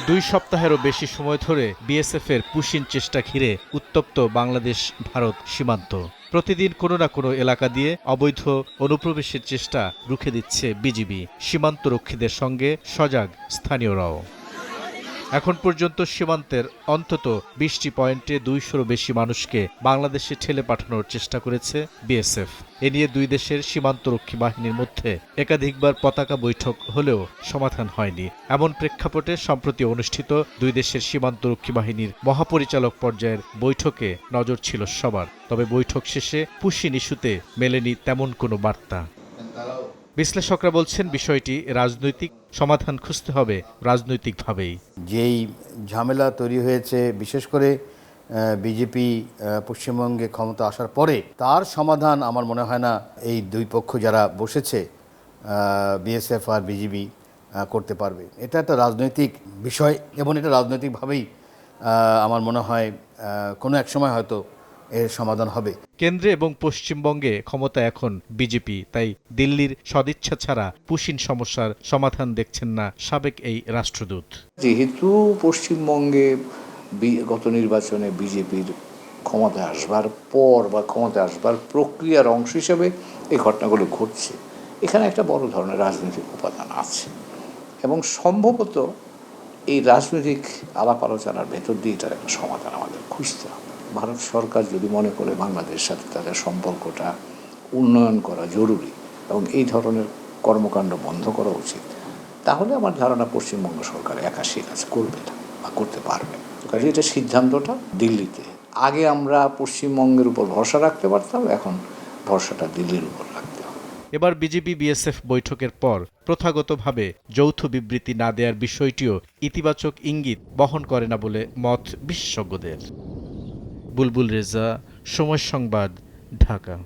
2 সপ্তাহেরও বেশি সময় ধরে বিএসএফের পুশিন চেষ্টা ঘিরে উত্তপ্ত বাংলাদেশ ভারত সীমান্ত। প্রতিদিন কোনো না কোনো এলাকা দিয়ে অবৈধ অনুপ্রবেশের চেষ্টা রুখে দিচ্ছে বিজিবি। সীমান্তরক্ষীদের সঙ্গে সজাগ স্থানীয়রাও। এখন পর্যন্ত সীমান্তের অন্তত 20টি পয়েন্টে 200-রও বেশি মানুষকে বাংলাদেশে ঠেলে পাঠানোর চেষ্টা করেছে বিএসএফ। এ নিয়ে দুই দেশের সীমান্তরক্ষী বাহিনীর মধ্যে একাধিকবার পতাকা বৈঠক হলেও সমাধান হয়নি। এমন প্রেক্ষাপটে সম্প্রতি অনুষ্ঠিত দুই দেশের সীমান্তরক্ষী বাহিনীর মহাপরিচালক পর্যায়ের বৈঠকে নজর ছিল সবার। তবে বৈঠক শেষে পুশিন ইস্যুতে মেলেনি তেমন কোনো বার্তা। বিশ্লেষকরা বলছেন বিষয়টি রাজনৈতিক, সমাধান খুঁজতে হবে রাজনৈতিকভাবেই। যেই ঝামেলা তৈরি হয়েছে বিশেষ করে বিজেপি পশ্চিমবঙ্গে ক্ষমতা আসার পরে, তার সমাধান আমার মনে হয় না এই দুই পক্ষ যারা বসেছে বিএসএফ আর বিজিবি করতে পারবে। এটা একটা রাজনৈতিক বিষয় এবং এটা রাজনৈতিকভাবেই আমার মনে হয় কোনো এক সময় হয়তো এর সমাধান হবে। কেন্দ্রে এবং পশ্চিমবঙ্গে ক্ষমতা এখন বিজেপি, তাই দিল্লির সদিচ্ছা ছাড়া পুশিন সমস্যার সমাধান দেখছেন না সাবেক এই রাষ্ট্রদূত। যেহেতু পশ্চিমবঙ্গে গত নির্বাচনে বিজেপির ক্ষমতায় আসবার পর বা ক্ষমতায় আসবার প্রক্রিয়ার অংশ হিসেবে এই ঘটনাগুলো ঘটছে, এখানে একটা বড় ধরনের রাজনৈতিক উপাদান আছে এবং সম্ভবত এই রাজনৈতিক আলাপ আলোচনার ভেতর দিয়ে এটার একটা সমাধান আমাদের খুঁজতে হবে। ভারত সরকার যদি মনে করে বাংলাদেশের সাথে তাদের সম্পর্কটা উন্নয়ন করা জরুরি এবং এই ধরনের কর্মকাণ্ড বন্ধ করা উচিত, তাহলে আমার ধারণা পশ্চিমবঙ্গ সরকার একা সে কাজ করবে না বা করতে পারবে। কাজে এটা সিদ্ধান্তটা দিল্লিতে। আগে আমরা পশ্চিমবঙ্গের উপর ভরসা রাখতে পারতাম, এখন ভরসাটা দিল্লির উপর রাখতে হবে। এবার বিজেপি বিএসএফ বৈঠকের পর প্রথাগতভাবে যৌথ বিবৃতি না দেওয়ার বিষয়টিও ইতিবাচক ইঙ্গিত বহন করে না বলে মত বিশেষজ্ঞদের। বুলবুল রেজা, সময় সংবাদ, ঢাকা।